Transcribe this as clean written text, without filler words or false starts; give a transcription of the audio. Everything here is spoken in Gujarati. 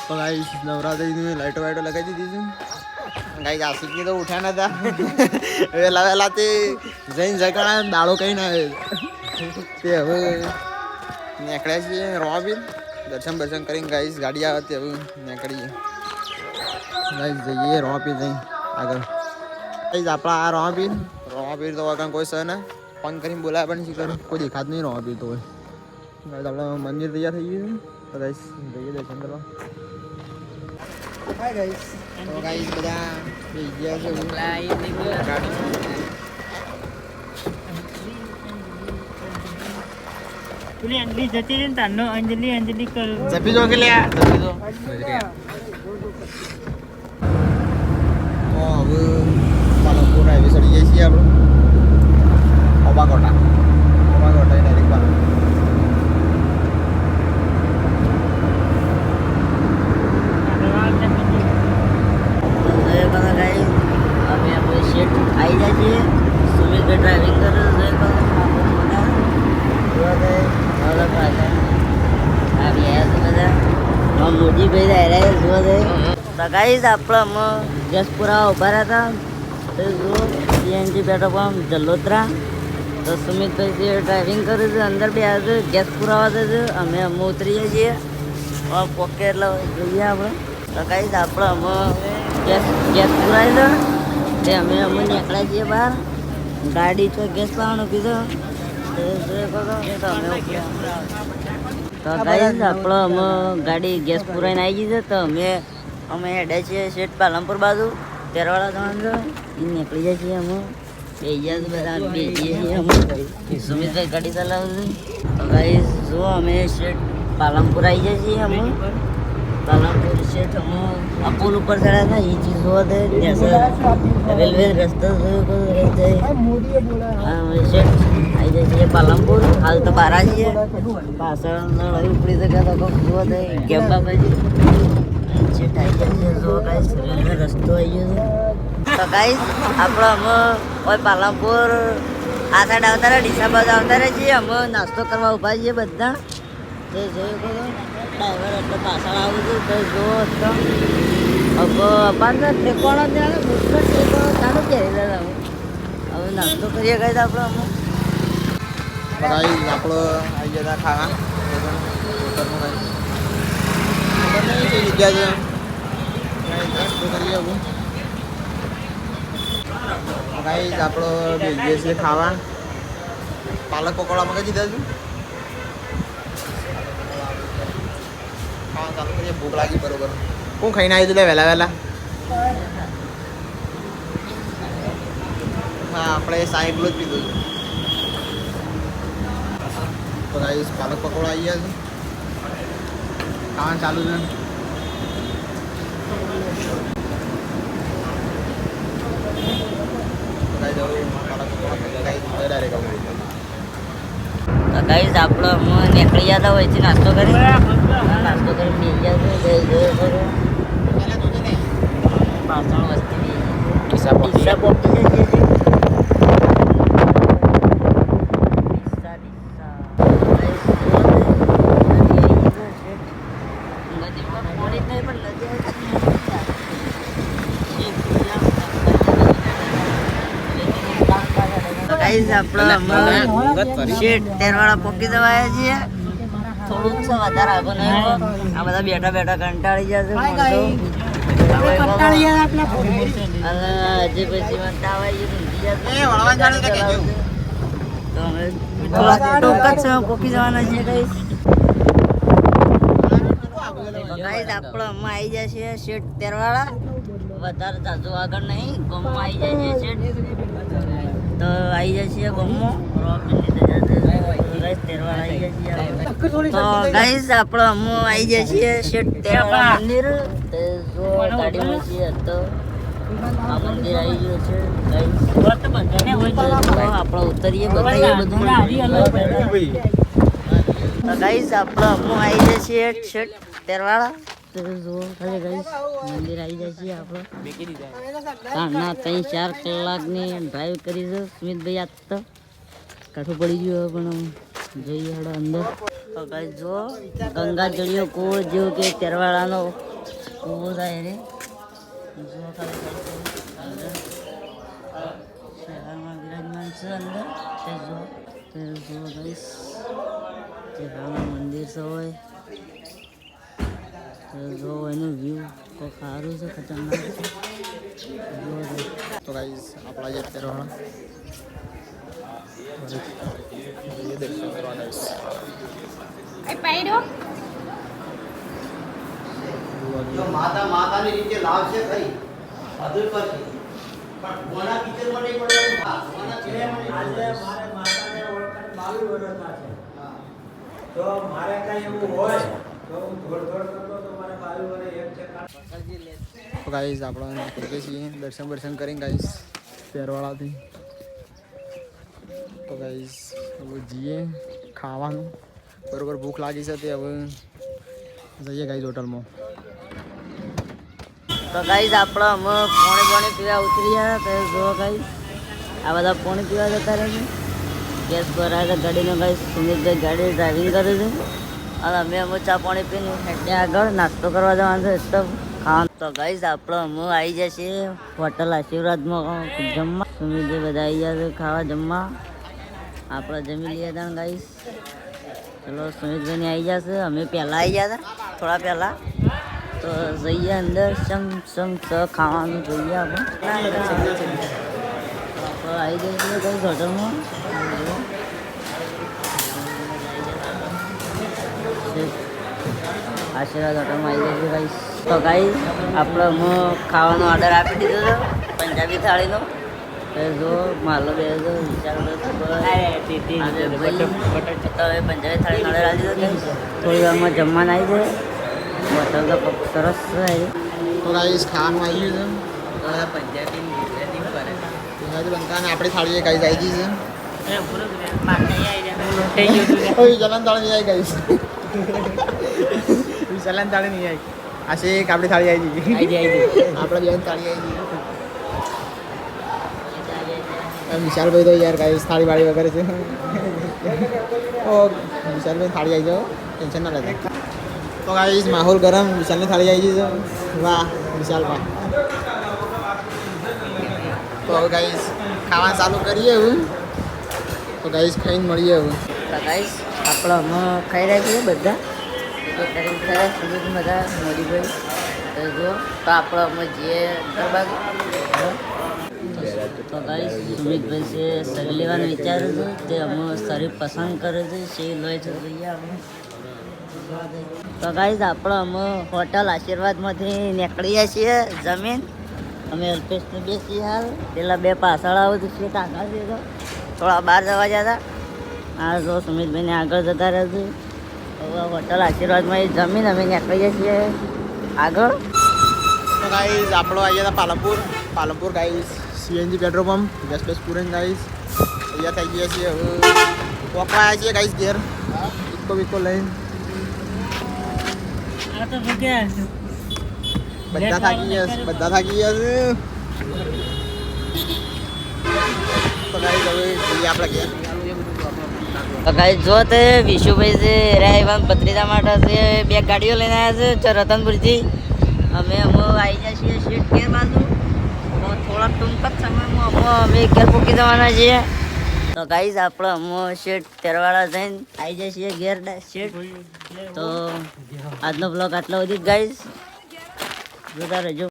तो गाइस नवरात्रि में लाइट वाइट लगाई दी थी गाइस आशिक ने तो उठा ना था वेला वेला ते जैन जगड़ा दाड़ो कहीं ना ते હવે નીકળ્યા છીએ રોબિન દર્શન દર્શન કરીને ગાઈસ ગાડી આવે તે હવે નીકળીએ ગાઈસ જઈએ રોબિન જઈ આગળ ગાઈસ આપણા આ રોબિન તો આગળ કોઈ છે ને ફોન કરીને બોલાય પણ શીખર કોઈ દેખાત નહીં રોબિન તો ગાઈસ આપણે મંદિર તૈયાર થઈ ગયું તો ગાઈસ જઈએ દર્શન કરવા હાય ગાઈસ તો ગાઈસ બધા બેસી ગયા છે ગાડી પેલી અંજલિ જતી રહી ને તારનો અંજલિ કર જપી દો કે લ્યા જપી દો ઓ હવે પાલનપુર હાઈવે ચડી જઈએ છીએ આપણે ઓબાકોટા ડાયરેક્ટ પાલનપુર અમે આપણે શેઠ આવી જાય છીએ સુમિત ડ્રાઇવિંગ કરે મોદીભાઈ રહ્યા જોવા દે ગાઈસ આપણે ગેસ પુરા ઉભા રહ્યા હતા જો સીએનજી બેઠો પણ જલોત્રા તો સુમિતભાઈ જે ડ્રાઇવિંગ કરે છે અંદર બે આવે ગેસ પુરાવા દે છે અમે ઉતરીએ છીએ પોકે એટલે જોઈએ આપણે તો ગાઈસ આપણે ગેસ પુરાય છે તે અમે નીકળ્યા છીએ બહાર ગાડી છે ગેસ લાવવાનું કીધું તો ગાઈસ આપણે અમે ગાડી ગેસ પુરાઈને આવી ગઈ છે તો અમે હેડે છીએ શેઠ પાલનપુર બાજુ તેરવાળા જવાનું છે એ નીકળી જાય છીએ અમે બે ગયા બધા બેસીએ છીએ અમે સુમિતભાઈ ગાડી ચલાવે છે તો ગાઈસ જો અમે શેઠ પાલનપુર આવી જાય છીએ અમે પાલનપુર શેઠ અમે આ પુલ ઉપર ચડ્યા હતા એ ચીજ જોવા દે રેલવે રસ્તો શેઠ આવી જાય છીએ પાલનપુર હાલ તો બહાર છીએ પાછળ લડાઈ ઉપડી શકે તો જોવા દે કેમ્પા બાજુ શેઠ આવી જાય છે જો ગાઈસ રેલવે રસ્તો આવી ગયો છે તો ગાઈસ આપણે અમે ઓય પાલનપુર આ સાઈડ આવતા રહે ડીસા બાજુ આવતા રહે છીએ અમે નાસ્તો કરવા ઊભા છીએ બધા તે જોયું કરો ડ્રાઈવર એટલે પાછળ આવું છું તો જો તો હવે અપાર ઠેકોણો ત્યારે મુશ્કેલ ઠેકોણો ચાલુ કરી દે હવે નાસ્તો કરીએ ગાઈસ આપણે અમે ગાઈસ આપણો આવી ગયા ખાવા જગ્યા છે નાસ્તો કરીએ હવે ગાઈસ આપણો બેસીએ છીએ ખાવા પાલક પકોડા મગાવી દીધા છે ખાવા ચાલુ કરીએ ભૂખ લાગી બરોબર હું ખાઈને આવી તું વહેલા વહેલા હા આપણે સાહેબલો જ પીધું તો ગાઈસ પાલક પકોડા આવી ગયા છે ખાવાનું ચાલુ છે તો ગાઈસ આપણે નીકળી ગયા હતા હોયથી નાસ્તો કરી બેસી ગયા છે પાછળ વસ્તી ડીસા પોકી જાય છે આપણે શેઠ તેરવાળા પોકી જવાયા છીએ થોડુંક છે વધારે આગળ નહીં આ બધા બેઠા બેઠા કંટાળી જશે હજી પછી વંટા પોકી જવાના છીએ ગાઈસ આપણે આવી જાય છે શેઠ તેરવાળા વધારે જાજુ આગળ નહીં ગમમાં આવી જાય છે શેઠ તો આવી જાય છે ગમો તો ગાઈસ આપણે આવી જાય છીએ શેઠ તેરવાળા મંદિર જો ગાડીમાં છીએ તો આ મંદિર આવી ગયું છે આપણે ઉતરીએ બતાવીએ બધું તો ગાઈસ આપણે આવી જાય છીએ શેઠ તેરવાળા તો જો ખાલી ગાઈસ મંદિર આવી જાય છે આપણે ના 3-4 કલાકની ડ્રાઈવ કરી છે સુમિતભાઈ આજ તો કાઠું પડી ગયું પણ જોઈએ હેડો અંદર તો ગાઈસ જો ગંગા જળિયો કૂવો જેવો કે તેરવાળાનો કૂવો થાય રે જો ખાલી અંદર શહેરમાં વિરાજમાન છે અંદર તે જો ગાઈસ જે રામનું મંદિર છે હોય તે જો એનું વ્યૂ કોઈ સારું છે ખતરનાક છે તો ગાઈસ આપણા જે અત્યારે ये दर्शन करवा गाइस જો માતાની રીતે લાવશે ખરી અધૂર પછી પણ કોના પિક્ચરમાં નહીં પડવાનું કોના પિક્ચરમાં આજે મારે માતાને ઓળખાણ 22 વર્ષના છે તો મારે કઈ એવું હોય તો હું દોડ કરતો તો મારે 22 વર્ષ એક છે તો ગાઈસ આપણે નીકળીએ છીએ દર્શન કરીને ગાઈસ પેરવાળાથી તો ગાઈસ હવે જઈએ ખાવાનું બરોબર ભૂખ લાગી છે તે હવે જઈએ ગાઈસ હોટલમાં તો ગાઈસ આપણે અમે પાણી પીવા ઉતર્યા તો જો ગાઈસ આ બધા પાણી પીવા જતા રહે છે ગેસ ભરાય છે ગાડીનો ગાઈસ સુમિતભાઈ ગાડી ડ્રાઇવિંગ કરે છે અને અમે ચા પાણી પીને એટલે આગળ નાસ્તો કરવા જવાનું છે તો ખાવાનું તો ગાઈસ આપણે અમે આવી જાય છે હોટલ આશીર્વાદમાં જમવા સુમિતભાઈ બધા આવી જાય છે ખાવા જમવા આપણે જમી લઈએ હતા ગાઈસ ચલો સુમિતભાઈને આવી જશે અમે પહેલાં આવી ગયા હતા થોડા પહેલાં તો જઈએ અંદર સમ ખાવાનું જોઈએ આપણે આવી જઈએ કઈ હોટલમાં આશીર્વાદ હોટલમાં આવી જઈએ ગાઈસ તો ગાઈસ આપણે હું ખાવાનો ઓર્ડર આપી દીધો હતો પંજાબી થાળીનો જો માલો બે વિચાર હવે પંજાબી થાળીનો ઓર્ડર આપી દીધો થોડી વારમાં જમવાનું આવી જાય હોટલ તો સરસ છે તો ગાઈસ ખાવાનું આવી ગયું પંજાબી છે બંકાને આપણી થાળી ગાઈસ આવી ગઈ છે વિશાલન થાળી નહીં આવી ગાઈસ વિશાલન થાળી નહીં આવી આ છે એક આપણી થાળી આવી ગઈ આપણે બેન થાળી આવી ગઈ વિશાલભાઈ તો યાર ગાઈસ થાળી વાળી વગર છે ઓ વિશાલભાઈ થાળી આવી જાઓ ટેન્શન ના લેતા તો ગાઈસ માહોલ ગરમ વિશાલની થાળી આવી ગઈ છે વાહ વિશાલભાઈ તો હવે ગાઈસ ખાવાનું ચાલુ કરીએ એવું તો ગાઈસ ખાઈને મળીએ એવું તો ગાઈસ આપણે અમે ખાઈ રહ્યા છીએ બધા કરીને ખાય સુમિત બધા મોદીભાઈ જો તો આપણે અમે જઈએ બાજુ તો ગાઈસ સુમિતભાઈ છે શરીર લેવાનું વિચારે છે તે અમે શરીર પસંદ કરે છે શેર લે છે જોઈએ અમે તો ગાઈસ આપણે અમે હોટલ આશીર્વાદમાંથી નીકળીએ છીએ જમીન અમે અલ્પેશને બેસીએ હાલ પેલા બે પાછળ આવું તો છે આગળ છે તો થોડા બહાર જવા જતા આ જો સુમિતભાઈને આગળ જતા રહે છે હવે હોટલ આશીર્વાદમાં એ જમીન અમે નીકળીએ છીએ આગળ તો ગાઈસ આપણો આવી હતા Palanpur guys CNG petrol pump gas બેસ પૂરણ ગાઈસ અહીંયા થઈ ગયા છીએ હવે વોકવા આવ્યા છીએ ગાઈસ ઘેર ઇકો લઈને બધા થાકી ગયા છે તો ગાઈસ હવે જઈએ આપણે ઘેર તો ગાઈસ જો તે વિશુભાઈ છે રાયવાન ભત્રીજા માટે છે બે ગાડીઓ લઈને આવ્યા છે રતનપુરથી અમે આવી જાય છીએ સીટ ઘેર બાજુ થોડા ટૂંક જ સમયમાં અમે ઘેર પૂકી જવાના છીએ તો ગાઈસ આપણે અમે સીટ તેરવાળા જઈને આવી જાય છીએ ઘેર સીટ તો આજનો બ્લોગ આટલો સુધી ગાઈસ જોતા રહેજો